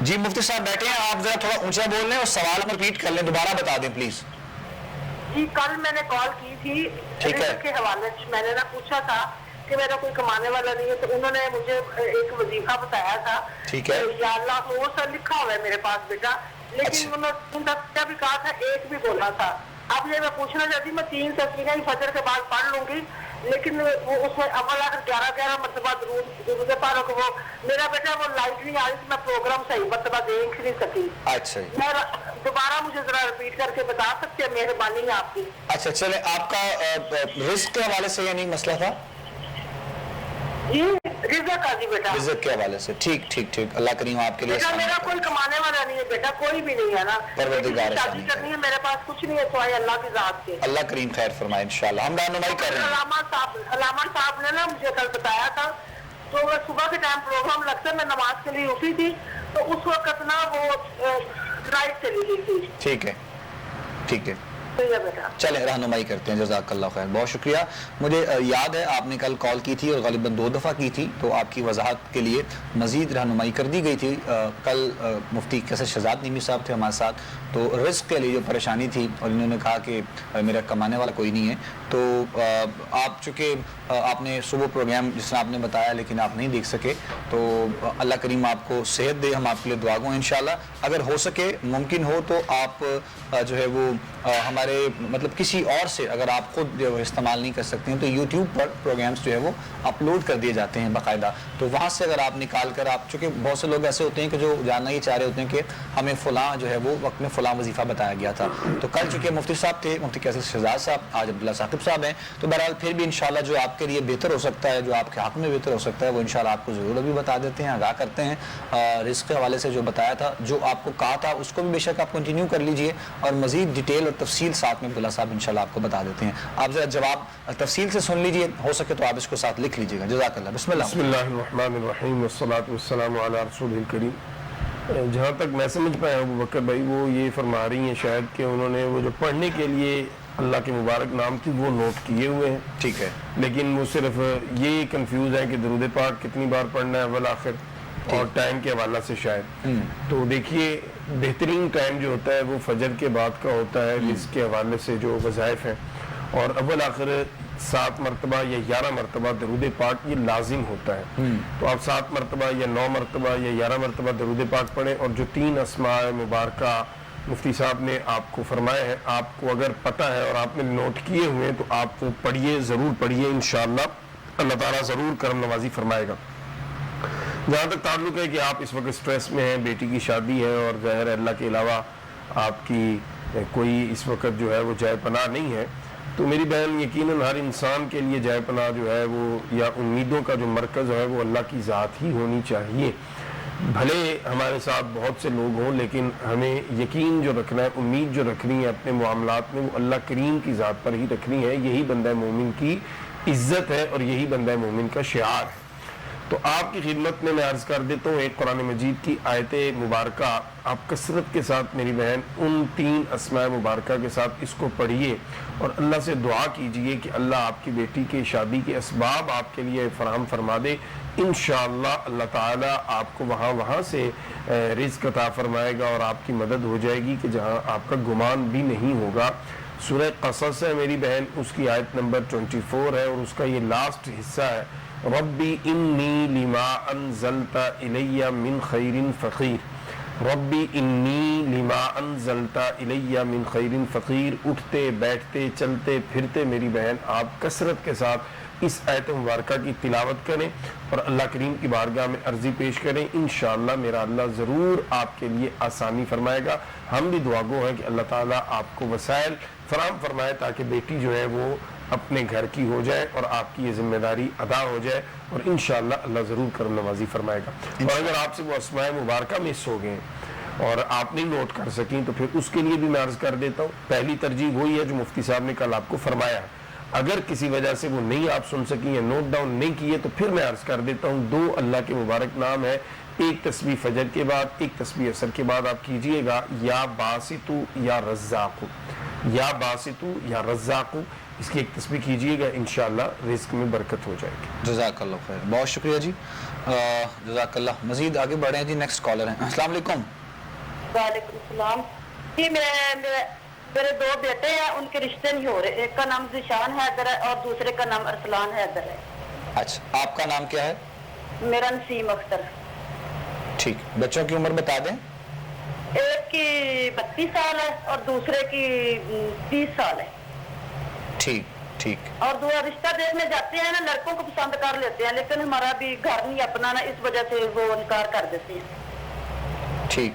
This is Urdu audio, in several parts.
جی مفتی صاحب بیٹھے ہیں, آپ ذرا تھوڑا اونچا بول لیں اور سوال ہم رپیٹ کر لیں, دوبارہ بتا دیں پلیز. جی کل میں نے کال کی تھی ٹھیک ہے. رزق کے حوالے سے, میں نے نا پوچھا تھا کہ میرا کوئی کمانے والا نہیں ہے, تو انہوں نے مجھے ایک وظیفہ بتایا تھا. ٹھیک ہے. یا اللہ وہ سر لکھا ہوا ہے میرے پاس بیٹا, لیکن انہوں نے بھی کہا تھا ایک بھی بولا تھا. اب یہ میں پوچھنا چاہتی ہوں, میں 3 تسبیحیں فجر کے بعد پڑھ لوں گی, لیکن وہ اس میں اول آخر 11 مرتبہ درود پڑھو کہ وہ میرا بیٹا وہ لائٹ نہیں آ رہی, میں پروگرام صحیح مرتبہ دیکھ نہیں سکی. اچھا میں دوبارہ مجھے ذرا رپیٹ کر کے بتا سکتے ہیں, مہربانی ہے آپ کی. اچھا چلے, آپ کا رزق کے حوالے سے یعنی مسئلہ تھا؟ جی رزق کا جی بیٹا, رزق کے حوالے سے. ٹھیک ٹھیک ٹھیک, اللہ کریم آپ کے لیے بیٹا میرا کوئی کمانے والا نہیں ہے بیٹا, کوئی بھی نہیں ہے نا, پروردگار شادی کرنی ہے, میرے پاس کچھ نہیں ہے سوائے اللہ کی ذات کے. اللہ کریم خیر فرمائے انشاءاللہ. ہم رہنمائی کر رہے ہیں. علامہ صاحب نے نا مجھے کل بتایا تھا, تو وہ صبح کے ٹائم پروگرام لگتا ہے, میں نماز کے لیے اٹھی تھی تو اس وقت نا وہ لائٹ چلی گئی تھی. ٹھیک ہے ٹھیک ہے, چلیں رہنمائی کرتے ہیں. جزاک اللہ خیر, بہت شکریہ. مجھے یاد ہے آپ نے کل کال کی تھی اور غالباً 2 دفعہ کی تھی, تو آپ کی وضاحت کے لیے مزید رہنمائی کر دی گئی تھی. کل مفتی کیسے شہزاد نیمی صاحب تھے ہمارے ساتھ, تو رزق کے لیے جو پریشانی تھی اور انہوں نے کہا کہ میرا کمانے والا کوئی نہیں ہے, تو آپ چونکہ آپ نے صبح پروگرام جس طرح آپ نے بتایا لیکن آپ نہیں دیکھ سکے, تو اللہ کریم آپ کو صحت دے, ہم آپ کے لیے دعا گو انشاءاللہ. اگر ہو سکے ممکن ہو تو آپ جو ہے وہ ہمارے مطلب کسی اور سے, اگر آپ خود جو استعمال نہیں کر سکتے ہیں تو یوٹیوب پر پروگرامز جو ہے وہ اپلوڈ کر دیے جاتے ہیں باقاعدہ, تو وہاں سے اگر آپ نکال کر آپ, چونکہ بہت سے لوگ ایسے ہوتے ہیں کہ جو جاننا یہ چاہ رہے ہوتے ہیں کہ ہمیں فلاں جو ہے وہ وقت میں فلاں وظیفہ بتایا گیا تھا, تو کل چونکہ مفتی صاحب تھے, مفتی کیسر شہزاد صاحب, آج عبداللہ ثاقب صاحب ہیں, تو بہرحال پھر بھی انشاءاللہ جو آپ کے لیے بہتر ہو سکتا ہے, جو آپ کے حق میں بہتر ہو سکتا ہے, وہ انشاءاللہ آپ کو ضرور ابھی بتا دیتے ہیں, آگاہ کرتے ہیں. رزق کے حوالے سے جو بتایا تھا, جو آپ کو کہا تھا, اس کو بھی بے شک آپ کنٹینیو کر لیجئے, اور مزید ڈیٹیل اور تفصیل ساتھ میں عبداللہ صاحب انشاءاللہ آپ کو بتا دیتے ہیں. آپ ذرا جواب تفصیل سے سن لیجئے, ہو سکے تو آپ اس کو ساتھ لکھ لیجئے گا. جزاک اللہ. بسم اللہ. بسم اللہ الرحمن الرحیم والصلاة والسلام علی رسول الکریم. جہاں تک میں سمجھ پایا ابو بکر بھائی, وہ یہ فرما رہی ہیں شاید کہ انہوں نے وہ جو پڑھنے کے لیے اللہ کے مبارک نام تھی وہ نوٹ کیے ہوئے ہیں. ٹھیک ہے, لیکن وہ صرف یہ کنفیوز ہے کہ درود پاک کتنی بار پڑھنا ہے اول آخر, اور ٹائم کے حوالہ سے شاید. تو دیکھیے بہترین ٹائم جو ہوتا ہے وہ فجر کے بعد کا ہوتا ہے, رزق کے حوالے سے جو وظائف ہیں, اور اول آخر 7 مرتبہ یا 11 مرتبہ درود پاک یہ لازم ہوتا ہے. تو آپ 7 مرتبہ یا 9 مرتبہ یا 11 مرتبہ درود پاک پڑھیں, اور جو 3 اسماء مبارکہ مفتی صاحب نے آپ کو فرمایا ہے, آپ کو اگر پتہ ہے اور آپ نے نوٹ کیے ہوئے ہیں تو آپ وہ پڑھیے, ضرور پڑھیے, انشاءاللہ اللہ تعالیٰ ضرور کرم نوازی فرمائے گا. جہاں تک تعلق ہے کہ آپ اس وقت سٹریس میں ہیں, بیٹی کی شادی ہے, اور ظاہر ہے اللہ کے علاوہ آپ کی کوئی اس وقت جو ہے وہ جائے پناہ نہیں ہے, تو میری بہن یقیناً ہر انسان کے لیے جائے پناہ جو ہے وہ, یا امیدوں کا جو مرکز ہے وہ اللہ کی ذات ہی ہونی چاہیے. بھلے ہمارے ساتھ بہت سے لوگ ہوں, لیکن ہمیں یقین جو رکھنا ہے, امید جو رکھنی ہے اپنے معاملات میں, وہ اللہ کریم کی ذات پر ہی رکھنی ہے. یہی بندہ مومن کی عزت ہے اور یہی بندہ مومن کا شعار ہے. تو آپ کی خدمت میں عرض کر دیتا ہوں ایک قرآن مجید کی آیت مبارکہ, آپ کثرت کے ساتھ میری بہن ان 3 اسماء مبارکہ کے ساتھ اس کو پڑھیے, اور اللہ سے دعا کیجئے کہ اللہ آپ کی بیٹی کے شادی کے اسباب آپ کے لیے فراہم فرما دے. انشاءاللہ اللہ تعالیٰ آپ کو وہاں سے رزق عطا فرمائے گا, اور آپ کی مدد ہو جائے گی کہ جہاں آپ کا گمان بھی نہیں ہوگا. سورہ قصص ہے میری بہن, اس کی آیت نمبر 24 ہے, اور اس کا یہ لاسٹ حصہ ہے, ربی انی لما انزلت الی من خیر فقیر. ربی انی لما انزلت الی من خیر فقیر. اٹھتے بیٹھتے چلتے پھرتے میری بہن آپ کثرت کے ساتھ اس آیت مبارکہ کی تلاوت کریں اور اللہ کریم کی بارگاہ میں عرضی پیش کریں. انشاءاللہ میرا اللہ ضرور آپ کے لیے آسانی فرمائے گا. ہم بھی دعا گو ہیں کہ اللہ تعالیٰ آپ کو وسائل فراہم فرمائے تاکہ بیٹی جو ہے وہ اپنے گھر کی ہو جائے اور آپ کی یہ ذمہ داری ادا ہو جائے, اور انشاءاللہ اللہ ضرور کرم نوازی فرمائے گا. اور اگر آپ سے وہ اسماء مبارکہ مس ہو گئے اور آپ نہیں نوٹ کر سکیں تو پھر اس کے لیے بھی میں عرض کر دیتا ہوں, پہلی ترجیح وہی ہے جو مفتی صاحب نے کل آپ کو فرمایا. اگر کسی وجہ سے وہ نہیں آپ سن سکیں یا نوٹ ڈاؤن نہیں کیے تو پھر میں عرض کر دیتا ہوں, 2 اللہ کے مبارک نام ہے. ایک تسبیح فجر کے بعد, ایک تسبیح عصر کے بعد آپ کیجئے گا, یا باسطو یا رزاقو, یا باسطو یا رزاقو. اس کی ایک تسبیح کیجئے گا، انشاءاللہ رزق میں برکت ہو جائے گی۔ جزاکاللہ خیر، بہت شکریہ جی، جزاکاللہ۔ مزید آگے بڑھے ہیں جی، نیکسٹ کالر ہیں۔ السلام علیکم۔ وعلیکم السلام جی، میرے 2 بیٹے ہیں، ان کے رشتے نہیں ہو رہے، ایک کا نام ذیشان حیدر ہے اور دوسرے کا نام ارسلان حیدر ہے۔ اچھا، آپ کا نام کیا ہے؟ میرا نسیم اختر۔ ٹھیک، بچوں کی عمر بتا دیں۔ ایک کی 32 سال ہے اور دوسرے کی 30 سال ہے۔ ٹھیک ٹھیک، اور رشتہ دیکھنے جاتے ہیں نا، لڑکوں کو پسند کر لیتے ہیں، لیکن ہمارا بھی گھر نہیں اپنا نا، اس وجہ سے وہ انکار کر دیتے ہیں۔ ٹھیک،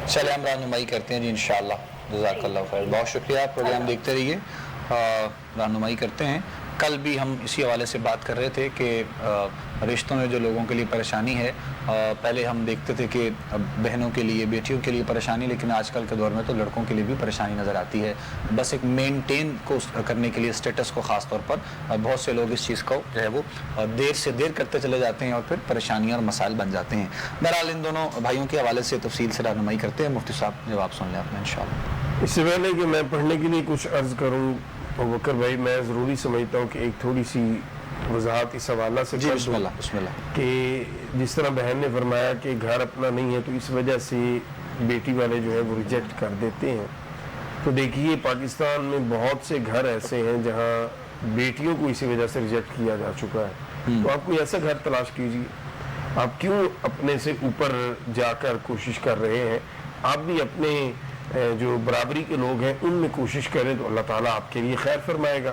چلے ہم رہنمائی کرتے ہیں جی انشاءاللہ۔ جزاک اللہ خیر، بہت شکریہ، پروگرام دیکھتے رہیے، رہنمائی کرتے ہیں۔ کل بھی ہم اسی حوالے سے بات کر رہے تھے کہ رشتوں میں جو لوگوں کے لیے پریشانی ہے، پہلے ہم دیکھتے تھے کہ بہنوں کے لیے، بیٹیوں کے لیے پریشانی، لیکن آج کل کے دور میں تو لڑکوں کے لیے بھی پریشانی نظر آتی ہے۔ بس ایک مینٹین کو کرنے کے لیے، اسٹیٹس کو خاص طور پر بہت سے لوگ اس چیز کو جو ہے وہ دیر سے دیر کرتے چلے جاتے ہیں اور پھر پریشانیاں اور مسائل بن جاتے ہیں۔ بہرحال ان دونوں بھائیوں کے حوالے سے تفصیل سے رہنمائی کرتے ہیں۔ مفتی صاحب جواب سن لیں اپنا انشاءاللہ۔ اس سے پہلے کہ میں پڑھنے کے لیے کچھ عرض کروں بکر بھائی، میں ضروری سمجھتا ہوں کہ ایک تھوڑی سی وضاحت اس حوالہ سے جی، کر بسم دوں اللہ بسم اللہ۔ کہ جس طرح بہن نے فرمایا کہ گھر اپنا نہیں ہے تو اس وجہ سے بیٹی والے جو ہے وہ ریجیکٹ کر دیتے ہیں، تو دیکھیے پاکستان میں بہت سے گھر ایسے ہیں جہاں بیٹیوں کو اسی وجہ سے ریجیکٹ کیا جا چکا ہے۔ تو آپ کوئی ایسا گھر تلاش کیجیے، آپ کیوں اپنے سے اوپر جا کر کوشش کر رہے ہیں؟ آپ بھی اپنے جو برابری کے لوگ ہیں ان میں کوشش کریں تو اللہ تعالیٰ آپ کے لیے خیر فرمائے گا۔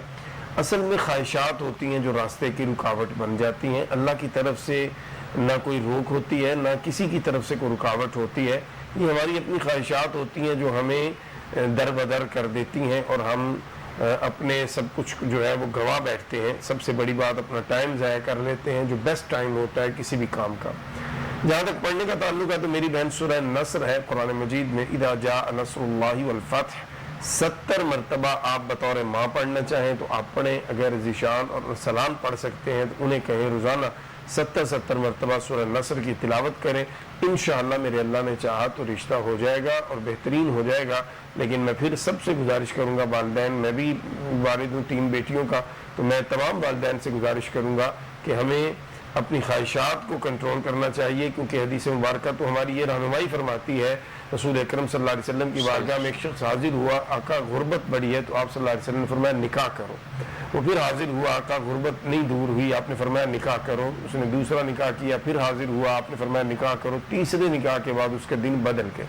اصل میں خواہشات ہوتی ہیں جو راستے کی رکاوٹ بن جاتی ہیں، اللہ کی طرف سے نہ کوئی روک ہوتی ہے، نہ کسی کی طرف سے کوئی رکاوٹ ہوتی ہے، یہ ہماری اپنی خواہشات ہوتی ہیں جو ہمیں در بدر کر دیتی ہیں اور ہم اپنے سب کچھ جو ہے وہ گوا بیٹھتے ہیں۔ سب سے بڑی بات، اپنا ٹائم ضائع کر لیتے ہیں جو بیسٹ ٹائم ہوتا ہے کسی بھی کام کا۔ جہاں تک پڑھنے کا تعلق ہے تو میری بہن سورہ نصر ہے قرآن مجید میں، اذا جاء نصر اللہ والفتح، 70 مرتبہ آپ بطور ماں پڑھنا چاہیں تو آپ پڑھیں، اگر ذیشان اور ارسلان پڑھ سکتے ہیں تو انہیں کہیں روزانہ 70 مرتبہ سورہ نصر کی تلاوت کریں، انشاءاللہ میرے اللہ نے چاہا تو رشتہ ہو جائے گا اور بہترین ہو جائے گا۔ لیکن میں پھر سب سے گزارش کروں گا، والدین، میں بھی والد ہوں 3 بیٹیوں کا، تو میں تمام والدین سے گزارش کروں گا کہ ہمیں اپنی خواہشات کو کنٹرول کرنا چاہیے، کیونکہ حدیث مبارکہ تو ہماری یہ رہنمائی فرماتی ہے۔ رسول اکرم صلی اللہ علیہ وسلم کی بارگاہ میں ایک شخص حاضر ہوا، آقا غربت بڑی ہے، تو آپ صلی اللہ علیہ وسلم نے فرمایا نکاح کرو۔ وہ پھر حاضر ہوا، آقا غربت نہیں دور ہوئی، آپ نے فرمایا نکاح کرو۔ اس نے دوسرا نکاح کیا، پھر حاضر ہوا، آپ نے فرمایا نکاح کرو۔ تیسرے نکاح کے بعد اس کے دن بدل کے،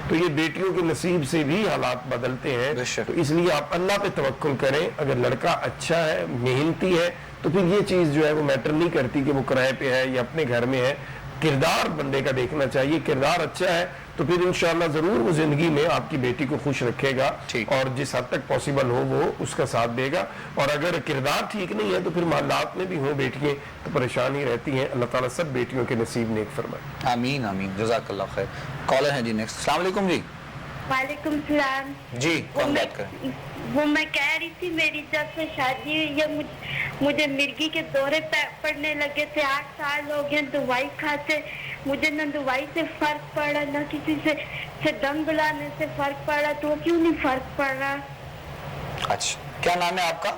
تو یہ بیٹیوں کے نصیب سے بھی حالات بدلتے ہیں۔ تو اس لیے آپ اللہ پہ توکل کریں، اگر لڑکا اچھا ہے، محنتی ہے، تو پھر یہ چیز جو ہے وہ میٹر نہیں کرتی کہ وہ کرائے پہ ہے یا اپنے گھر میں ہے۔ کردار بندے کا دیکھنا چاہیے، کردار اچھا ہے تو پھر انشاءاللہ ضرور وہ زندگی میں آپ کی بیٹی کو خوش رکھے گا اور جس حد تک پاسبل ہو وہ اس کا ساتھ دے گا۔ اور اگر کردار ٹھیک نہیں ہے تو پھر محلات میں بھی ہوں بیٹیاں تو پریشانی رہتی ہیں۔ اللہ تعالیٰ سب بیٹیوں کے نصیب نیک فرمائے۔ آمین آمین، جزاک اللہ خیر۔ کالر ہیں جی نیکسٹ۔ السلام علیکم جی۔ وعلیکم السلام جی، کون بات کریں؟ وہ میں کہہ رہی تھی میری جب سے شادی ہوئی ہے مجھے مرگی کے دورے پڑنے لگے تھے، 8 سال ہو گئے دوائی کھاتے، مجھے نہ دوائی سے فرق پڑا نہ کسی سے دم بلانے سے فرق پڑا، تو کیوں نہیں فرق پڑ رہا؟ اچھا، کیا نام ہے آپ کا؟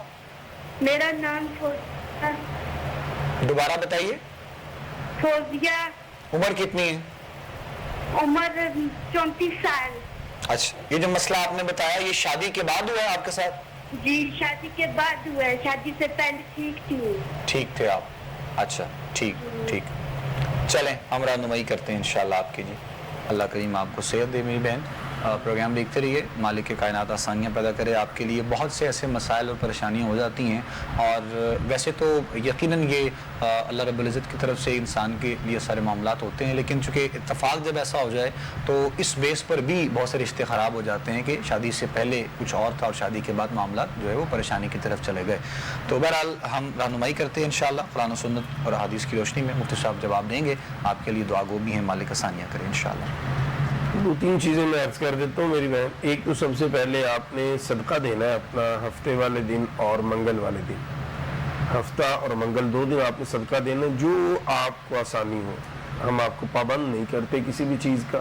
میرا نام فوزیہ۔ دوبارہ بتائیے۔ فوزیہ۔ عمر کتنی ہے؟ عمر 34 سال۔ اچھا، یہ جو مسئلہ آپ نے بتایا یہ شادی کے بعد ہوا ہے آپ کے ساتھ؟ جی شادی کے بعد ہوا ہے، شادی سے پہلے ٹھیک تھی۔ ٹھیک تھے آپ؟ اچھا ٹھیک ٹھیک، چلیں ہم رہنمائی کرتے ہیں انشاءاللہ آپ کی۔ جی اللہ کریم آپ کو صحت دے میری بہن، پروگرام دیکھتے رہیے، مالک کائنات آسانیاں پیدا کرے آپ کے لیے۔ بہت سے ایسے مسائل اور پریشانیاں ہو جاتی ہیں، اور ویسے تو یقیناً یہ اللہ رب العزت کی طرف سے انسان کے لیے سارے معاملات ہوتے ہیں، لیکن چونکہ اتفاق جب ایسا ہو جائے تو اس بیس پر بھی بہت سے رشتے خراب ہو جاتے ہیں کہ شادی سے پہلے کچھ اور تھا اور شادی کے بعد معاملات جو ہے وہ پریشانی کی طرف چلے گئے۔ تو بہرحال ہم رہنمائی کرتے ہیں انشاءاللہ قرآن و سنت اور حدیث کی روشنی میں۔ مفتی صاحب جواب دیں گے، آپ کے لیے دعا گو بھی ہیں، مالک آسانیاں کریں انشاءاللہ۔ 2-3 چیزیں میں عرض کر دیتا ہوں میری بہن۔ ایک تو سب سے پہلے آپ نے صدقہ دینا ہے اپنا، ہفتے والے دن اور منگل والے دن، ہفتہ اور منگل 2 دن آپ نے صدقہ دینا جو آپ کو آسانی ہو۔ ہم آپ کو پابند نہیں کرتے کسی بھی چیز کا،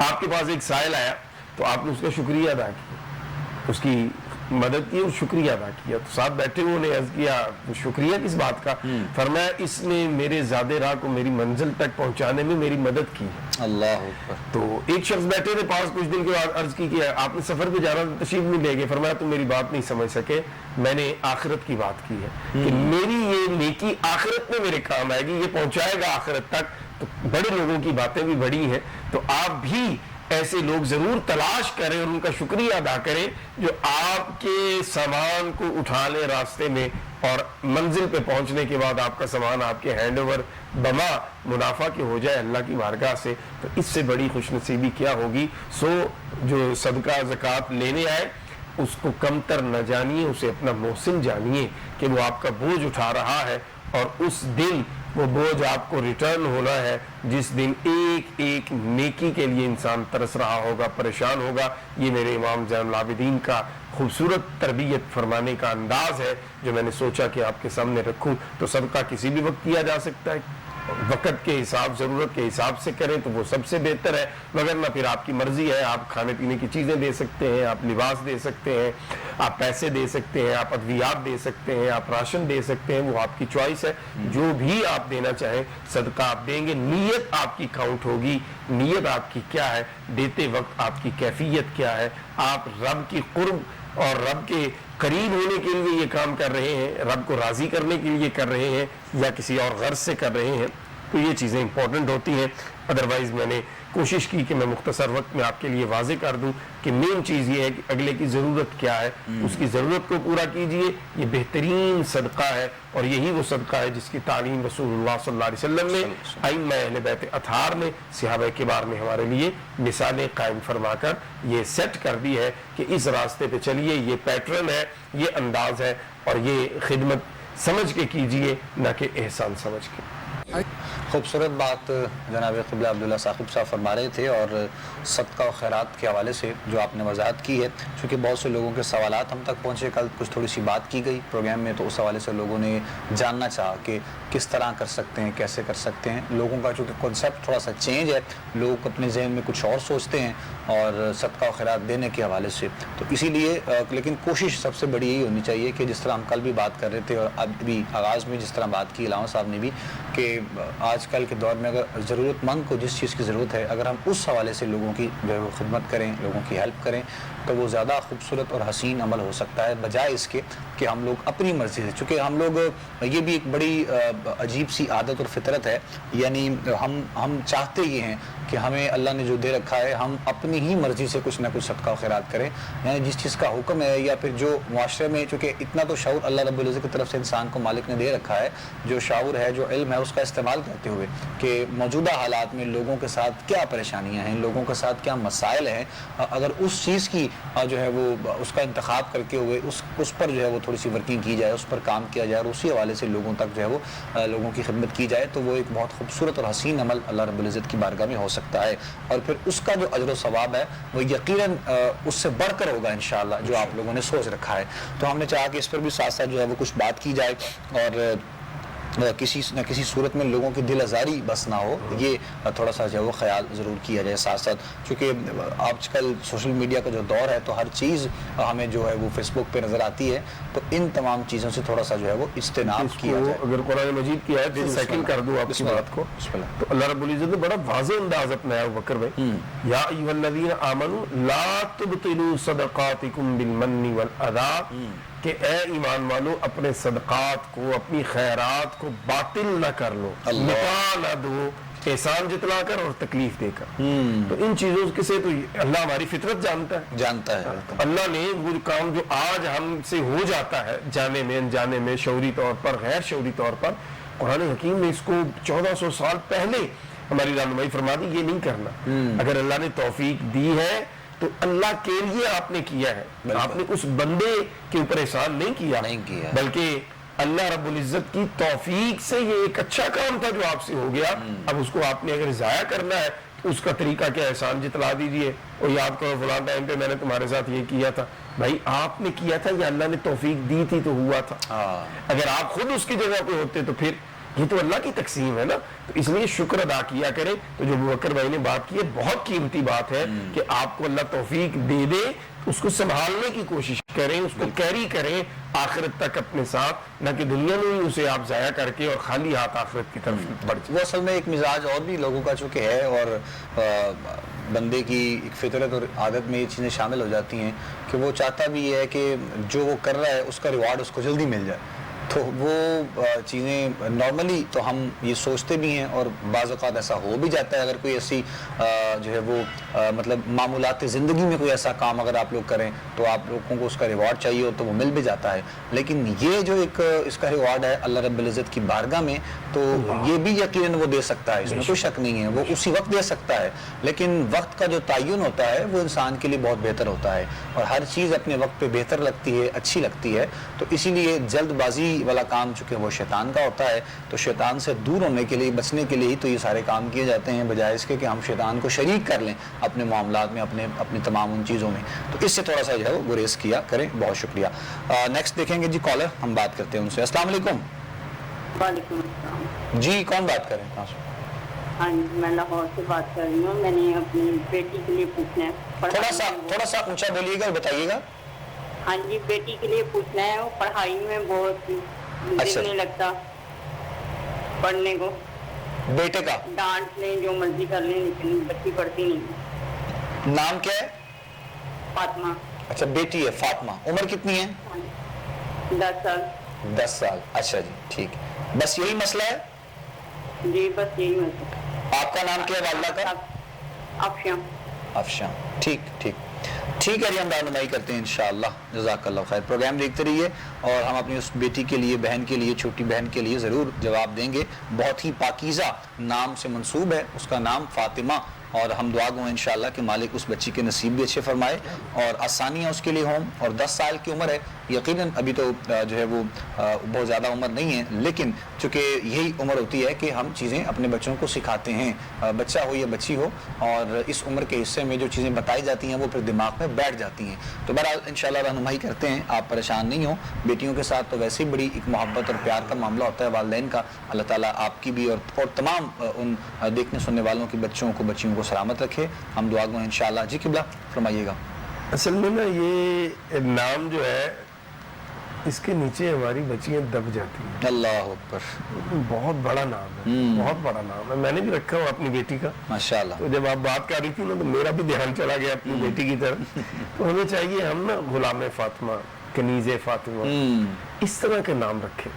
آپ کے پاس ایک سائل آیا تو آپ نے اس کا شکریہ ادا کیا, اس کی مدد کی اور شکریہ ادا کیا, تو ساتھ بیٹھے ہوئے نے عرض کیا شکریہ کس بات کا؟ فرمایا اس نے میرے زاد راہ کو میری منزل تک پہنچانے میں میری مدد کی ہے. اللہ اکبر. تو ایک شخص بیٹھے تھے پاس, کچھ دن کے بعد عرض کی کہ آپ نے سفر پہ جانا تشریف نہیں لے گئے. فرمایا تم میری بات نہیں سمجھ سکے, میں نے آخرت کی بات کی ہے کہ میری یہ نیکی آخرت میں میرے کام آئے گی, یہ پہنچائے گا آخرت تک. تو بڑے لوگوں کی باتیں بھی بڑی ہیں, تو آپ بھی ایسے لوگ ضرور تلاش کریں اور ان کا شکریہ ادا کریں جو آپ کے سامان کو اٹھا لیں راستے میں, اور منزل پہ پہنچنے کے بعد آپ کا سامان آپ کے ہینڈ اوور بما منافع کے ہو جائے اللہ کی بارگاہ سے. تو اس سے بڑی خوش نصیبی کیا ہوگی. سو جو صدقہ زکوٰۃ لینے آئے اس کو کمتر نہ جانیے, اسے اپنا محسن جانیے کہ وہ آپ کا بوجھ اٹھا رہا ہے, اور اس دن وہ بوجھ آپ کو ریٹرن ہونا ہے جس دن ایک ایک نیکی کے لیے انسان ترس رہا ہوگا, پریشان ہوگا. یہ میرے امام زین العابدین کا خوبصورت تربیت فرمانے کا انداز ہے جو میں نے سوچا کہ آپ کے سامنے رکھوں. تو صدقہ کسی بھی وقت کیا جا سکتا ہے, وقت کے حساب, ضرورت کے حساب سے کریں تو وہ سب سے بہتر ہے, مگر نہ پھر آپ کی مرضی ہے. آپ کھانے پینے کی چیزیں دے سکتے ہیں, آپ لباس دے سکتے ہیں, آپ پیسے دے سکتے ہیں, آپ ادویات دے سکتے ہیں, آپ راشن دے سکتے ہیں, وہ آپ کی چوائس ہے. جو بھی آپ دینا چاہیں صدقہ آپ دیں گے, نیت آپ کی کاؤنٹ ہوگی. نیت آپ کی کیا ہے, دیتے وقت آپ کی کیفیت کیا ہے, آپ رب کی قرب اور رب کے قریب ہونے کے لیے یہ کام کر رہے ہیں, رب کو راضی کرنے کے لیے کر رہے ہیں, یا کسی اور غرض سے کر رہے ہیں. تو یہ چیزیں امپورٹنٹ ہوتی ہیں. ادروائز میں نے کوشش کی کہ میں مختصر وقت میں آپ کے لیے واضح کر دوں کہ مین چیز یہ ہے کہ اگلے کی ضرورت کیا ہے, اس کی ضرورت کو پورا کیجئے. یہ بہترین صدقہ ہے, اور یہی وہ صدقہ ہے جس کی تعلیم رسول اللہ صلی اللہ علیہ وسلم نے ائمہ اہل بیت اطہار نے, صحابہ کبار نے ہمارے لیے مثالیں قائم فرما کر یہ سیٹ کر دی ہے کہ اس راستے پہ چلیے. یہ پیٹرن ہے, یہ انداز ہے, اور یہ خدمت سمجھ کے کیجئے نہ کہ احسان سمجھ کے. خوبصورت بات جناب قبلہ عبداللہ ثاقب صاحب فرما رہے تھے, اور صدقہ و خیرات کے حوالے سے جو آپ نے وضاحت کی ہے, چونکہ بہت سے لوگوں کے سوالات ہم تک پہنچے, کل کچھ تھوڑی سی بات کی گئی پروگرام میں, تو اس حوالے سے لوگوں نے جاننا چاہا کہ کس طرح کر سکتے ہیں, کیسے کر سکتے ہیں. لوگوں کا چونکہ کنسیپٹ تھوڑا سا چینج ہے, لوگ اپنے ذہن میں کچھ اور سوچتے ہیں اور صدقہ و خیرات دینے کے حوالے سے. تو اسی لیے لیکن کوشش سب سے بڑی یہی ہونی چاہیے کہ جس طرح ہم کل بھی بات کر رہے تھے, اور اب بھی آغاز میں جس طرح بات کی علامہ صاحب نے بھی, کہ آج کل کے دور میں اگر ضرورت مند کو جس چیز کی ضرورت ہے, اگر ہم اس حوالے سے لوگوں کی جو ہے وہ خدمت کریں, لوگوں کی ہیلپ کریں, تو وہ زیادہ خوبصورت اور حسین عمل ہو سکتا ہے, بجائے اس کے کہ ہم لوگ اپنی مرضی سے. چونکہ ہم لوگ, یہ بھی ایک بڑی عجیب سی عادت اور فطرت ہے, یعنی ہم چاہتے یہ ہیں کہ ہمیں اللہ نے جو دے رکھا ہے ہم اپنی ہی مرضی سے کچھ نہ کچھ صدقہ و خیرات کریں. یعنی جس چیز کا حکم ہے, یا پھر جو معاشرے میں, چونکہ اتنا تو شعور اللہ رب العزت کی طرف سے انسان کو مالک نے دے رکھا ہے, جو شعور ہے, جو علم ہے, اس کا استعمال کرتے ہوئے کہ موجودہ حالات میں لوگوں کے ساتھ کیا پریشانیاں ہیں, لوگوں کے ساتھ کیا مسائل ہیں, اگر اس چیز کی جو ہے وہ اس کا انتخاب کر کے ہوئے اس پر جو ہے وہ تھوڑی سی ورکنگ کی جائے, اس پر کام کیا جائے, اور اسی حوالے سے لوگوں تک جو ہے وہ لوگوں کی خدمت کی جائے, تو وہ ایک بہت خوبصورت اور حسین عمل اللہ رب العزت کی بارگاہ میں ہو سکتا ہے. اور پھر اس کا جو اجر و ثواب ہے وہ یقیناً اس سے بڑھ کر ہوگا انشاءاللہ جو آپ لوگوں نے سوچ رکھا ہے. تو ہم نے چاہا کہ اس پر بھی ساتھ ساتھ جو ہے وہ کچھ بات کی جائے, اور کسی نہ کسی صورت میں لوگوں کی دل آزاری بس نہ ہو, یہ تھوڑا سا جو ہے وہ خیال ضرور کیا جائے ساتھ ساتھ. چونکہ آج کل سوشل میڈیا کا جو دور ہے, تو ہر چیز ہمیں جو ہے وہ فیس بک پہ نظر آتی ہے, تو ان تمام چیزوں سے تھوڑا سا جو ہے وہ اجتناب کیا جائے. اگر قرآن مجید کی آیت سیکنڈ کر دوں آپ کی بات کو, تو اللہ رب العزت نے بڑا واضح انداز اپنایا ابو بکر بھائی, یا ایھا الذین آمنوا لا تبطلوا صدقاتکم بالمن والاذی, کہ اے ایمان والو اپنے صدقات کو, اپنی خیرات کو باطل نہ کر لو, مٹا نہ دو, احسان جتلا کر اور تکلیف دے کر. تو ان چیزوں سے تو اللہ ہماری فطرت جانتا ہے. اللہ نے وہ کام جو آج ہم سے ہو جاتا ہے جانے میں انجانے میں, شعوری طور پر غیر شعوری طور پر, قرآن حکیم نے اس کو 1400 سال پہلے ہماری رہنمائی فرما دی, یہ نہیں کرنا. اگر اللہ نے توفیق دی ہے تو اللہ کے لیے آپ نے کیا ہے, آپ نے اس بندے کے اوپر احسان نہیں کیا, بلکہ اللہ رب العزت کی توفیق سے یہ ایک اچھا کام تھا جو آپ سے ہو گیا. اب اس کو آپ نے اگر ضائع کرنا ہے تو اس کا طریقہ کیا, احسان جتلا دیجئے, اور یاد کرو فلاں ٹائم پہ میں نے تمہارے ساتھ یہ کیا تھا. بھائی آپ نے کیا تھا یا اللہ نے توفیق دی تھی تو ہوا تھا. اگر آپ خود اس کی جگہ پہ ہوتے تو پھر یہ تو اللہ کی تقسیم ہے نا, تو اس لیے شکر ادا کیا کریں. تو جو ابوبکر بھائی نے بات کی ہے بہت قیمتی بات ہے کہ آپ کو اللہ توفیق دے دے, اس کو سنبھالنے کی کوشش کریں, اس کو کیری کریں آخرت تک اپنے ساتھ, نہ کہ دنیا میں ہی اسے آپ ضائع کر کے اور خالی ہاتھ آخرت کی طرف بڑھ جائیں. وہ اصل میں ایک مزاج اور بھی لوگوں کا چونکہ ہے, اور بندے کی ایک فطرت اور عادت میں یہ چیزیں شامل ہو جاتی ہیں کہ وہ چاہتا بھی ہے کہ جو وہ کر رہا ہے اس کا ریوارڈ اس کو جلدی مل جائے. تو وہ چیزیں نارملی تو ہم یہ سوچتے بھی ہیں, اور بعض اوقات ایسا ہو بھی جاتا ہے. اگر کوئی ایسی جو ہے وہ مطلب معمولات زندگی میں کوئی ایسا کام اگر آپ لوگ کریں تو آپ لوگوں کو اس کا ریوارڈ چاہیے ہو تو وہ مل بھی جاتا ہے. لیکن یہ جو ایک اس کا ریوارڈ ہے اللہ رب العزت کی بارگاہ میں, تو یہ بھی یقیناً وہ دے سکتا ہے, اس میں کوئی شک نہیں ہے, وہ اسی وقت دے سکتا ہے. لیکن وقت کا جو تعین ہوتا ہے وہ انسان کے لیے بہت بہتر ہوتا ہے, اور ہر چیز اپنے وقت پہ بہتر لگتی ہے, اچھی لگتی ہے. تو اسی لیے جلد بازی والا کام چونکہ وہ شیطان کا ہوتا ہے, تو شیطان سے دور ہونے کے لیے, بچنے کے لیے ہی تو یہ سارے کام کیے جاتے ہیں, بجائے اس کے کہ ہم شیطان کو شریک کر لیں اپنے معاملات میں, اپنی تمام ان چیزوں میں. تو اس سے تھوڑا سا جو ہے وہ گریز کیا کریں. بہت شکریہ. نیکسٹ دیکھیں گے جی کالر, ہم بات کرتے ہیں ان سے. السلام علیکم. وعلیکم السلام جی کون بات کر رہے ہیں, کہاں سے؟ ہاں جی, میں لاہور سے بات کر رہی ہوں. میں نے اپنی بیٹی کے لیے پوچھنا ہے. تھوڑا سا اونچا بولیے گا اور بتائیے گا. ہاں جی, بیٹی کے لیے پوچھنا ہے. وہ پڑھائی میں بہت دل نہیں لگتا پڑھنے کو. بیٹے کا ڈانٹ لیں جو مرضی کر لیں لیکن بچی پڑھتی نہیں. نام کیا ہے؟ فاطمہ. اچھا بیٹی ہے فاطمہ. عمر کتنی ہے؟ 10 سال. 10 سال. اچھا جی ٹھیک. بس یہی مسئلہ ہے؟ جی بس یہی مسئلہ. آپ کا نام کیا ہے والدہ کا؟ افشاں. افشاں. ٹھیک ہے جی, ہم رہنمائی کرتے ہیں انشاءاللہ. جزاک اللہ خیر. پروگرام دیکھتے رہیے, اور ہم اپنی اس بیٹی کے لیے, بہن کے لیے, چھوٹی بہن کے لیے ضرور جواب دیں گے. بہت ہی پاکیزہ نام سے منسوب ہے, اس کا نام فاطمہ, اور ہم دعا گو ہیں انشاءاللہ کہ مالک اس بچی کے نصیب بھی اچھے فرمائے اور آسانیاں اس کے لیے ہوں. اور 10 سال کی عمر ہے, یقیناً ابھی تو جو ہے وہ بہت زیادہ عمر نہیں ہے, لیکن چونکہ یہی عمر ہوتی ہے کہ ہم چیزیں اپنے بچوں کو سکھاتے ہیں, بچہ ہو یا بچی ہو, اور اس عمر کے حصے میں جو چیزیں بتائی جاتی ہیں وہ پھر دماغ میں بیٹھ جاتی ہیں. تو بہرحال انشاءاللہ رہنمائی کرتے ہیں, آپ پریشان نہیں ہوں. بیٹیوں کے ساتھ تو ویسے ہی بڑی ایک محبت اور پیار کا معاملہ ہوتا ہے والدین کا. اللہ تعالیٰ آپ کی بھی اور تمام ان دیکھنے سننے والوں کے بچوں کو, بچیوں کو سلامت رکھے. ہم دعا گو ہیں انشاءاللہ. جی قبلہ فرمائیے گا. اصل میں نا یہ نام جو ہے اس کے نیچے ہماری بچیاں دب جاتی ہیں. اللہ اکبر. بہت بڑا نام ہے, بہت بڑا نام ہے. میں نے بھی رکھا ہوں اپنی بیٹی کا. ماشاءاللہ. تو جب آپ بات کر رہی تھی نا تو میرا بھی دھیان چلا گیا اپنی بیٹی کی طرف. تو ہمیں چاہیے ہم نا غلام فاطمہ, کنیز فاطمہ, اس طرح کے نام رکھیں.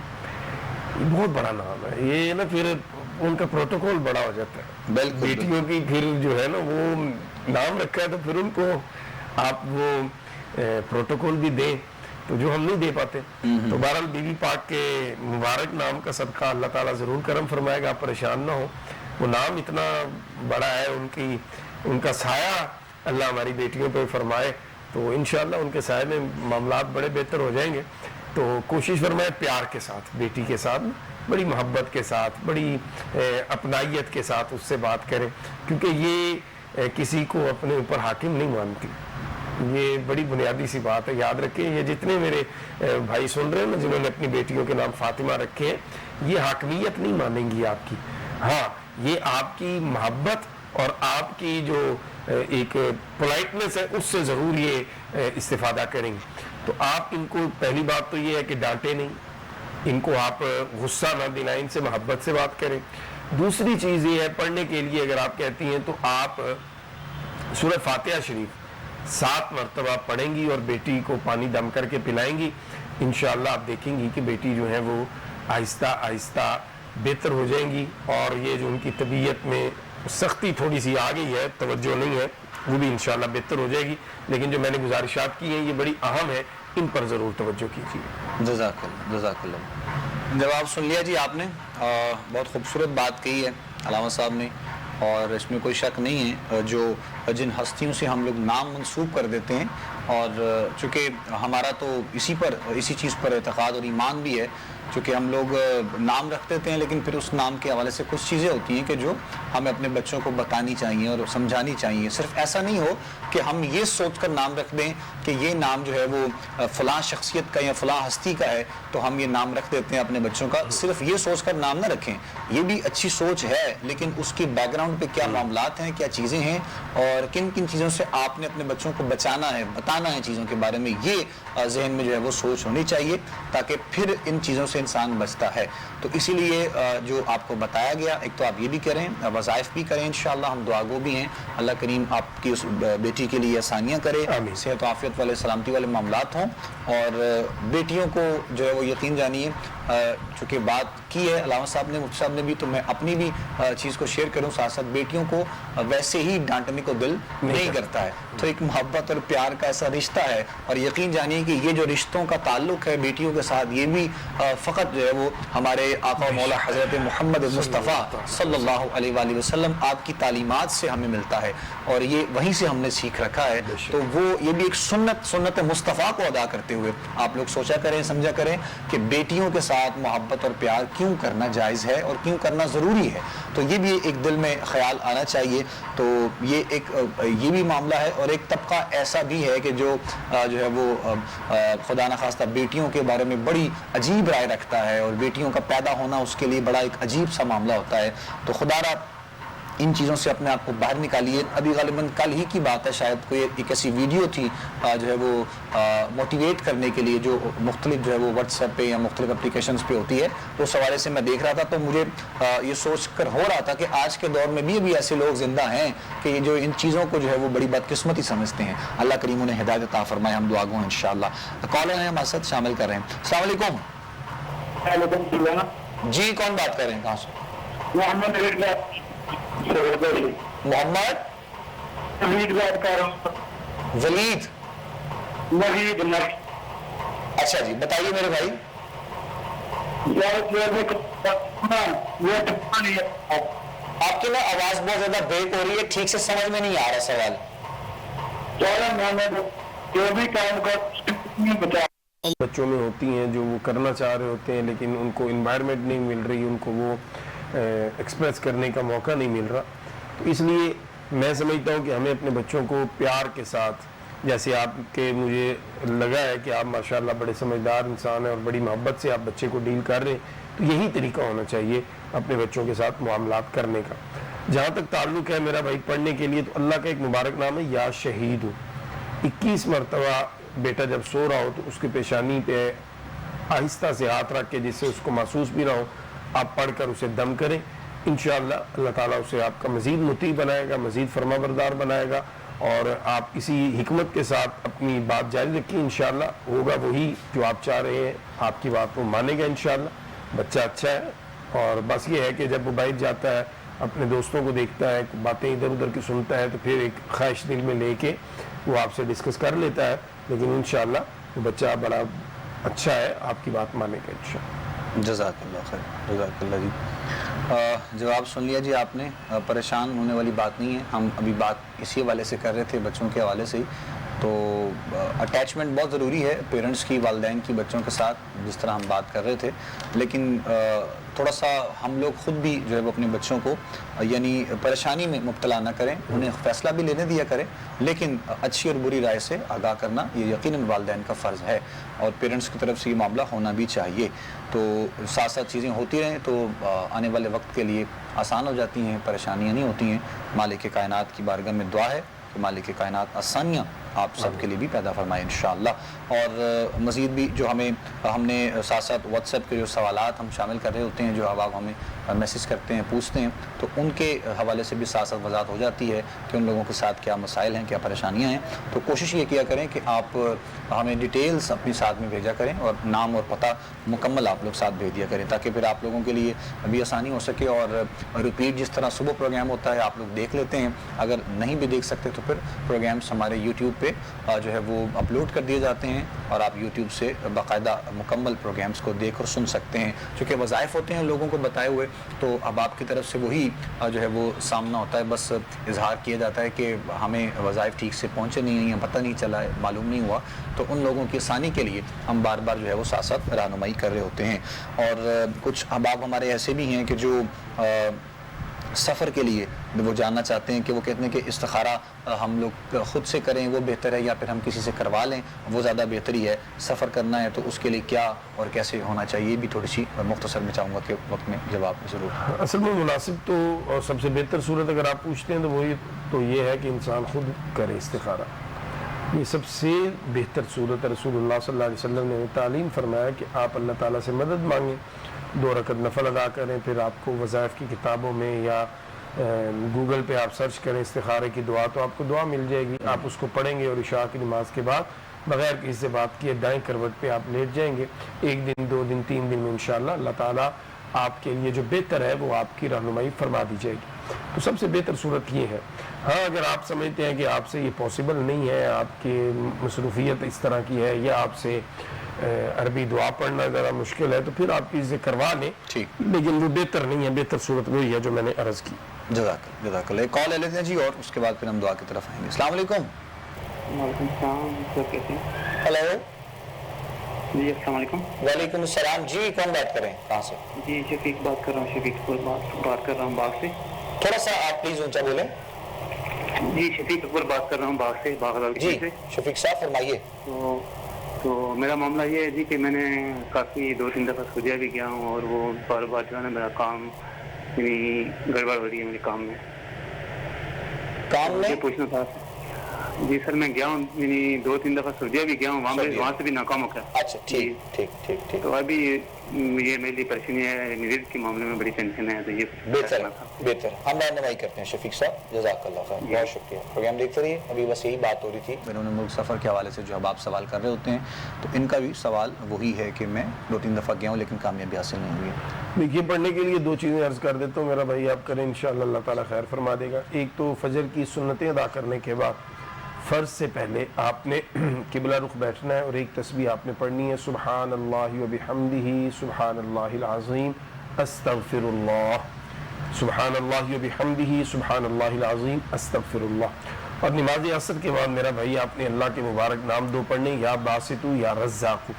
یہ بہت بڑا نام ہے. یہ نا پھر ان کا پروٹوکول بڑا ہو جاتا ہے. بالکل. بیٹیوں کی پھر جو ہے نا وہ نام رکھا ہے تو پھر ان کو آپ وہ پروٹوکول بھی دیں تو جو ہم نہیں دے پاتے. تو بہرحال بی بی پاک کے مبارک نام کا صدقہ اللہ تعالیٰ ضرور کرم فرمائے گا, آپ پریشان نہ ہو. وہ نام اتنا بڑا ہے, ان کا سایہ اللہ ہماری بیٹیوں پہ فرمائے تو انشاءاللہ ان کے سایہ میں معاملات بڑے بہتر ہو جائیں گے. تو کوشش فرمائے پیار کے ساتھ, بیٹی کے ساتھ بڑی محبت کے ساتھ, بڑی اپنائیت کے ساتھ اس سے بات کریں, کیونکہ یہ کسی کو اپنے اوپر حاکم نہیں مانتی. یہ بڑی بنیادی سی بات ہے, یاد رکھیں. یہ جتنے میرے بھائی سن رہے ہیں نا جنہوں نے اپنی بیٹیوں کے نام فاطمہ رکھے ہیں, یہ حاکمیت نہیں مانیں گی آپ کی. ہاں یہ آپ کی محبت اور آپ کی جو ایک پولائٹنس ہے اس سے ضرور یہ استفادہ کریں گے. تو آپ ان کو پہلی بات تو یہ ہے کہ ڈانٹے نہیں, ان کو آپ غصہ نہ دلائیں, ان سے محبت سے بات کریں. دوسری چیز یہ ہے پڑھنے کے لیے اگر آپ کہتی ہیں تو آپ سورہ فاتحہ شریف 7 مرتبہ پڑھیں گی اور بیٹی کو پانی دم کر کے پلائیں گی. انشاءاللہ آپ دیکھیں گی کہ بیٹی جو ہے وہ آہستہ آہستہ بہتر ہو جائیں گی, اور یہ جو ان کی طبیعت میں سختی تھوڑی سی آ گئی ہے, توجہ نہیں ہے, وہ بھی انشاءاللہ بہتر ہو جائے گی. لیکن جو میں نے گزارشات کی ہیں یہ بڑی اہم ہے, ان پر ضرور توجہ کیجیے. جزاک اللہ. جزاک اللہ. جواب سن لیا جی آپ نے, بہت خوبصورت بات کہی ہے علامہ صاحب نے, اور اس میں کوئی شک نہیں ہے. جو جن ہستیوں سے ہم لوگ نام منسوب کر دیتے ہیں, اور چونکہ ہمارا تو اسی چیز پر اعتقاد اور ایمان بھی ہے چونکہ ہم لوگ نام رکھ دیتے ہیں لیکن پھر اس نام کے حوالے سے کچھ چیزیں ہوتی ہیں کہ جو ہمیں اپنے بچوں کو بتانی چاہیے اور سمجھانی چاہیے. صرف ایسا نہیں ہو کہ ہم یہ سوچ کر نام رکھ دیں کہ یہ نام جو ہے وہ فلاں شخصیت کا یا فلاں ہستی کا ہے تو ہم یہ نام رکھ دیتے ہیں اپنے بچوں کا. صرف یہ سوچ کر نام نہ رکھیں, یہ بھی اچھی سوچ ہے لیکن اس کی بیک گراؤنڈ پہ کیا معاملات ہیں, کیا چیزیں ہیں اور کن کن چیزوں سے آپ نے اپنے بچوں کو بچانا ہے, بتانا ہے چیزوں کے بارے میں, یہ ذہن میں جو ہے وہ سوچ ہونی چاہیے تاکہ پھر ان چیزوں سے انسان بچتا ہے. تو اسی لیے جو آپ کو بتایا گیا, ایک تو آپ یہ بھی کریں, وظائف بھی کریں, انشاءاللہ ہم دعا گو بھی ہیں, اللہ کریم آپ کی اس بیٹی کے لیے آسانیاں کرے, صحت و عافیت والے سلامتی والے معاملات ہوں. اور بیٹیوں کو جو ہے وہ یقین جانیے, چونکہ بات کی ہے علامہ صاحب نے, مفتی صاحب نے بھی, تو میں اپنی بھی چیز کو شیئر کروں ساتھ ساتھ, بیٹیوں کو ویسے ہی ڈانٹنے کو دل نہیں کرتا ہے. تو ایک محبت اور پیار کا ایسا رشتہ ہے, اور یقین جانیے کہ یہ جو رشتوں کا تعلق ہے بیٹیوں کے ساتھ, یہ بھی فقط جو ہے وہ ہمارے آقا و مولا حضرت محمد مصطفیٰ صلی اللہ علیہ وآلہ وسلم آپ کی تعلیمات سے ہمیں ملتا ہے, اور یہ وہیں سے ہم نے سیکھ رکھا ہے. تو وہ یہ بھی ایک سنت مصطفیٰ کو ادا کرتے ہوئے آپ لوگ سوچا کریں, سمجھا کریں کہ بیٹیوں کے ساتھ محبت اور پیار کیوں کرنا جائز ہے اور کیوں کرنا ضروری ہے. تو یہ بھی ایک دل میں خیال آنا چاہیے. تو یہ بھی معاملہ ہے. اور ایک طبقہ ایسا بھی ہے کہ جو ہے وہ خدا نخواستہ بیٹیوں کے بارے میں بڑی عجیب رائے رکھتا ہے, اور بیٹیوں کا پیدا ہونا اس کے لیے بڑا ایک عجیب سا معاملہ ہوتا ہے. تو خدا را ان چیزوں سے اپنے آپ کو باہر نکالیے. ابھی غالباً کل ہی کی بات ہے, شاید کوئی ایک ایسی ویڈیو تھی جو ہے وہ موٹیویٹ کرنے کے لیے, جو مختلف جو ہے وہ واٹس ایپ پہ یا مختلف اپلیکیشنز پہ ہوتی ہے. تو اس حوالے سے میں دیکھ رہا تھا تو مجھے یہ سوچ کر ہو رہا تھا کہ آج کے دور میں بھی ابھی ایسے لوگ زندہ ہیں کہ جو ان چیزوں کو جو ہے وہ بڑی بدقسمتی سمجھتے ہیں. اللہ کریم انہیں ہدایت عطا فرمائے, ہم دعا گو ہیں انشاءاللہ. کالر ہیں ہمارے ساتھ, شامل کر رہے ہیں. السلام علیکم. جی کون بات کر رہے ہیں, کہاں سے؟ محمد ولید. اچھا جی بتائیے میرے بھائی. آپ کی نا آواز بہت زیادہ بریک ہو رہی ہے, ٹھیک سے سمجھ میں نہیں آ رہا سوال. بچوں میں ہوتی ہیں جو وہ کرنا چاہ رہے ہوتے ہیں لیکن ان کو انوائرمنٹ نہیں مل رہی, ان کو وہ ایکسپریس کرنے کا موقع نہیں مل رہا. تو اس لیے میں سمجھتا ہوں کہ ہمیں اپنے بچوں کو پیار کے ساتھ, جیسے آپ کے مجھے لگا ہے کہ آپ ماشاءاللہ بڑے سمجھدار انسان ہیں اور بڑی محبت سے آپ بچے کو ڈیل کر رہے ہیں, تو یہی طریقہ ہونا چاہیے اپنے بچوں کے ساتھ معاملات کرنے کا. جہاں تک تعلق ہے میرا بھائی پڑھنے کے لیے, تو اللہ کا ایک مبارک نام ہے یا شہید ہوں. 21 مرتبہ بیٹا جب سو رہا ہو تو اس کی پیشانی پہ آہستہ سے ہاتھ رکھ کے, جس سے اس کو محسوس بھی نہ ہو, آپ پڑھ کر اسے دم کریں. انشاءاللہ اللہ تعالیٰ اسے آپ کا مزید مطیع بنائے گا, مزید فرما بردار بنائے گا, اور آپ اسی حکمت کے ساتھ اپنی بات جاری رکھیں. انشاءاللہ ہوگا وہی جو آپ چاہ رہے ہیں, آپ کی بات وہ مانے گا انشاءاللہ. بچہ اچھا ہے, اور بس یہ ہے کہ جب وہ باہر جاتا ہے, اپنے دوستوں کو دیکھتا ہے, باتیں ادھر ادھر کی سنتا ہے, تو پھر ایک خواہش دل میں لے کے وہ آپ سے ڈسکس کر لیتا ہے. لیکن انشاءاللہ وہ بچہ بڑا اچھا ہے, آپ کی بات مانے گا انشاءاللہ. جزاک اللہ خیر, جزاک اللہ جی. جواب سن لیا جی آپ نے, پریشان ہونے والی بات نہیں ہے. ہم ابھی بات اسی حوالے سے کر رہے تھے, بچوں کے حوالے سے ہی. تو اٹیچمنٹ بہت ضروری ہے پیرنٹس کی, والدین کی بچوں کے ساتھ, جس طرح ہم بات کر رہے تھے. لیکن تھوڑا سا ہم لوگ خود بھی جو ہے وہ اپنے بچوں کو یعنی پریشانی میں مبتلا نہ کریں, انہیں فیصلہ بھی لینے دیا کریں, لیکن اچھی اور بری رائے سے آگاہ کرنا یہ یقیناً والدین کا فرض ہے, اور پیرنٹس کی طرف سے یہ معاملہ ہونا بھی چاہیے. تو ساتھ ساتھ چیزیں ہوتی رہیں تو آنے والے وقت کے لیے آسان ہو جاتی ہیں, پریشانیاں نہیں ہوتی ہیں. مالک کائنات کی بارگاہ میں دعا ہے کہ مالک کائنات آسانیاں آپ سب کے لیے بھی پیدا فرمائے انشاءاللہ. اور مزید بھی جو ہم نے ساتھ ساتھ واٹس ایپ کے جو سوالات ہم شامل کر رہے ہوتے ہیں, جو آپ ہمیں میسیج کرتے ہیں, پوچھتے ہیں, تو ان کے حوالے سے بھی ساتھ ساتھ وضاحت ہو جاتی ہے کہ ان لوگوں کے ساتھ کیا مسائل ہیں, کیا پریشانیاں ہیں. تو کوشش یہ کیا کریں کہ آپ ہمیں ڈیٹیلز اپنی ساتھ میں بھیجا کریں, اور نام اور پتہ مکمل آپ لوگ ساتھ بھیج دیا کریں, تاکہ پھر آپ لوگوں کے لیے بھی آسانی ہو سکے. اور ریپیٹ جس طرح صبح پروگرام ہوتا ہے آپ لوگ دیکھ لیتے ہیں, اگر نہیں بھی دیکھ سکتے تو پھر پروگرامس ہمارے یوٹیوب پہ جو ہے وہ اپلوڈ کر دیے جاتے ہیں اور آپ یوٹیوب سے باقاعدہ مکمل پروگرامز کو دیکھ اور سن سکتے ہیں. چونکہ وظائف ہوتے ہیں لوگوں کو بتائے ہوئے, تو اب آپ کی طرف سے وہی جو ہے وہ سامنا ہوتا ہے, بس اظہار کیا جاتا ہے کہ ہمیں وظائف ٹھیک سے پہنچے نہیں ہیں, پتہ نہیں چلا ہے, معلوم نہیں ہوا, تو ان لوگوں کی آسانی کے لیے ہم بار بار جو ہے وہ ساتھ ساتھ رہنمائی کر رہے ہوتے ہیں. اور کچھ احباب ہمارے ایسے بھی ہیں کہ جو سفر کے لیے وہ جاننا چاہتے ہیں کہ وہ کہتے ہیں کہ استخارہ ہم لوگ خود سے کریں وہ بہتر ہے یا پھر ہم کسی سے کروا لیں وہ زیادہ بہتری ہے, سفر کرنا ہے تو اس کے لیے کیا اور کیسے ہونا چاہیے, بھی تھوڑی سی مختصر میں چاہوں گا کہ وقت میں جواب ضرور. اصل میں مناسب تو اور سب سے بہتر صورت اگر آپ پوچھتے ہیں تو وہی تو یہ ہے کہ انسان خود کرے استخارہ. یہ سب سے بہتر صورت ہے. رسول اللہ صلی اللہ علیہ وسلم نے تعلیم فرمایا کہ آپ اللہ تعالیٰ سے مدد مانگیں, 2 رکعت نفل ادا کریں, پھر آپ کو وظائف کی کتابوں میں یا گوگل پہ آپ سرچ کریں استخارے کی دعا, تو آپ کو دعا مل جائے گی. آپ اس کو پڑھیں گے اور عشاء کی نماز کے بعد بغیر کسی سے بات کیے دائیں کروٹ پہ آپ لیٹ جائیں گے. 1 دن 2 دن 3 دن میں انشاءاللہ اللہ تعالیٰ آپ کے لیے جو بہتر ہے وہ آپ کی رہنمائی فرما دی جائے گی. تو سب سے بہتر صورت یہ ہے. ہاں اگر آپ سمجھتے ہیں کہ آپ سے یہ پاسبل نہیں ہے, آپ کی مصروفیت اس طرح کی ہے, یا آپ سے عربی دعا پڑھنا ذرا مشکل ہے, تو پھر آپ چیزیں کروا لیں, لیکن وہ بہتر نہیں ہے. بہتر صورت وہی ہے جو میں نے عرض کی. جزاک اللہ. ایک کال لے لیتے ہیں جی اور اس کے بعد پھر ہم دعا کی طرف آئیں گے. السلام علیکم. وعلیکم السلام, سر کیسے ہیں؟ ہلو. جی السلام علیکم. وعلیکم السلام. جی کون بات کریں, کہاں سے؟ جی شفیق بات کر رہا ہوں, شفیق اکبر بات کر رہا ہوں باغ سے. تھوڑا سا آپ پلیز اونچا بولیں. جی شفیق اکبر بات کر رہا ہوں باغ سے, باغ جی سے. شفیق صاحب فرمائیے. تو میرا معاملہ یہ ہے جی کہ میں نے کافی 2-3 دفعہ سعودیہ بھی گیا ہوں, اور وہ بار بار جو ہے نا میرا کام یعنی گڑبڑ ہو رہی ہے میرے کام میں. پوچھنا تھا جی سر, میں گیا ہوں یعنی 2-3 دفعہ سعودیہ بھی گیا ہوں, وہاں سے بھی ناکام ہو گیا. اچھا ٹھیک. تو ابھی یہ میری لیے پریشانی ہے, رزق کے معاملے میں بڑی ٹینشن ہے, تو یہ بہتر ہم رہنمائی کرتے ہیں. شفیق صاحب جزاک اللہ خیر, بہت شکریہ. پروگرام دیکھتے رہیے. ابھی بس یہی بات ہو رہی تھی بیرون ملک سفر کے حوالے سے جو اب آپ سوال کر رہے ہوتے ہیں, تو ان کا بھی سوال وہی ہے کہ میں 2-3 دفعہ گیا ہوں لیکن کامیابی حاصل نہیں ہوئی. دیکھیے پڑھنے کے لیے 2 چیزیں عرض کر دیتا ہوں میرا بھائی, آپ کریں انشاءاللہ اللہ تعالیٰ خیر فرما دے گا. ایک تو فجر کی سنتیں ادا کرنے کے بعد فرض سے پہلے آپ نے قبلہ رخ بیٹھنا ہے, اور ایک تسبیح آپ نے پڑھنی ہے, سبحان اللہ و بحمدہ سبحان اللہ العظیم استغفر اللہ, سبحان اللہ و بحمدہ سبحان اللہ العظیم استغفر اللہ. اور نماز عصر کے بعد میرا بھائی آپ نے اللہ کے مبارک نام 2 پڑھنے, یا باسطو یا رزاقو.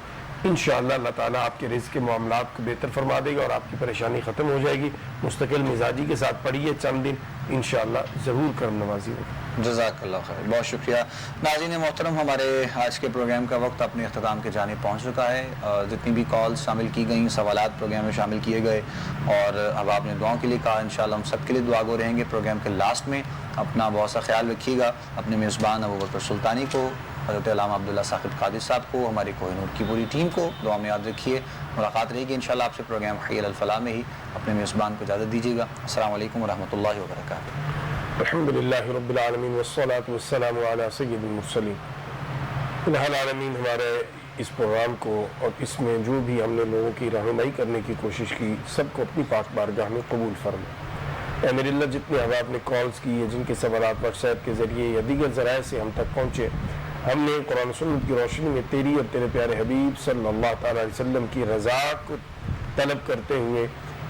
انشاءاللہ اللہ تعالیٰ آپ کے رزق کے معاملات کو بہتر فرما دے گا اور آپ کی پریشانی ختم ہو جائے گی. مستقل مزاجی کے ساتھ پڑھیے, چند دن انشاءاللہ ضرور کرم نوازی ہوگی. جزاک اللہ خیر, بہت شکریہ. ناظرین محترم, ہمارے آج کے پروگرام کا وقت اپنے اختتام کے جانب پہنچ چکا ہے. جتنی بھی کالز شامل کی گئیں, سوالات پروگرام میں شامل کیے گئے, اور اب آپ نے دعاؤں کے لیے کہا, انشاءاللہ ہم سب کے لیے دعا گو رہیں گے. پروگرام کے لاسٹ میں اپنا بہت سا خیال رکھیے گا. اپنے میزبان ابوبکر سلطانی کو, حضرت علامہ عبداللہ ثاقب قادری صاحب کو, ہماری کوہ نور کی پوری ٹیم کو دعا میں یاد رکھیے. ملاقات رہے گی انشاءاللہ آپ سے پروگرام حی الفلاح میں ہی. اپنے میزبان کو اجازت دیجیے گا. السلام علیکم ورحمۃ اللہ وبرکاتہ. الحمدللہ رب العالمین والصلاة والسلام علی سید المرسلین. الہ العالمین, ہمارے اس پروگرام کو اور اس میں جو بھی ہم نے لوگوں کی رہنمائی کرنے کی کوشش کی, سب کو اپنی پاک بارگاہ میں قبول فرما. اے میرے اللہ, جتنے احباب نے کالز کی ہے, جن کے سوالات واٹس ایپ کے ذریعے یا دیگر ذرائع سے ہم تک پہنچے, ہم نے قرآن و سنت کی روشنی میں تیری اور تیرے پیارے حبیب صلی اللہ تعالیٰ علیہ وسلم کی رضا کو طلب کرتے ہوئے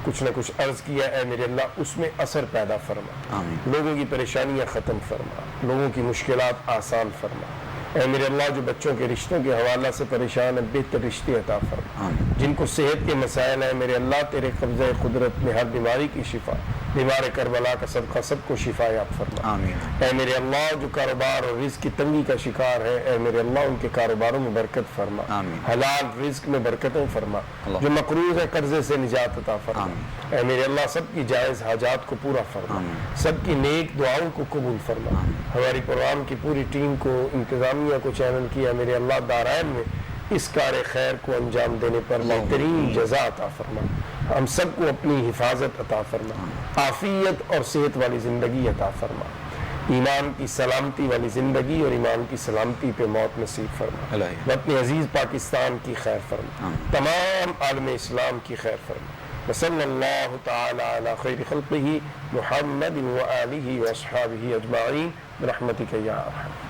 کچھ نہ کچھ عرض کیا. اے میرے اللہ, اس میں اثر پیدا فرما, لوگوں کی پریشانیاں ختم فرما, لوگوں کی مشکلات آسان فرما. اے میرے اللہ, جو بچوں کے رشتوں کے حوالہ سے پریشان ہیں, بہتر رشتے عطا فرما. جن کو صحت کے مسائل ہیں, میرے اللہ تیرے قبضہ قدرت میں ہر بیماری کی شفا, بیمار کربلا کا صدقہ سب کو شفا یاب فرما. اے میرے اللہ, جو کاروبار اور رزق کی تنگی کا شکار ہے, اے میرے اللہ ان کے کاروباروں میں برکت فرما, حلال رزق میں برکتیں فرما. جو مقروض ہے قرضے سے نجات عطا فرما. اے میرے اللہ, سب کی جائز حاجات کو پورا فرما, سب کی نیک دعاؤں کو قبول فرما. ہماری پروگرام کی پوری ٹیم کو, انتظامیہ کو, چینل کیا, میرے اللہ دارائن میں اس کار خیر کو انجام دینے پر بہترین جزا عطا فرما. ہم سب کو اپنی حفاظت عطا فرما, عافیت اور صحت والی زندگی عطا فرما, ایمان کی سلامتی والی زندگی اور ایمان کی سلامتی پہ موت نصیب فرما. وطن عزیز پاکستان کی خیر فرما, تمام عالم اسلام کی خیر فرما. وصلی اللہ تعالی علی خیر خلقہ محمد وآلہ واصحابہ اجمعین برحمتک یا ارحم.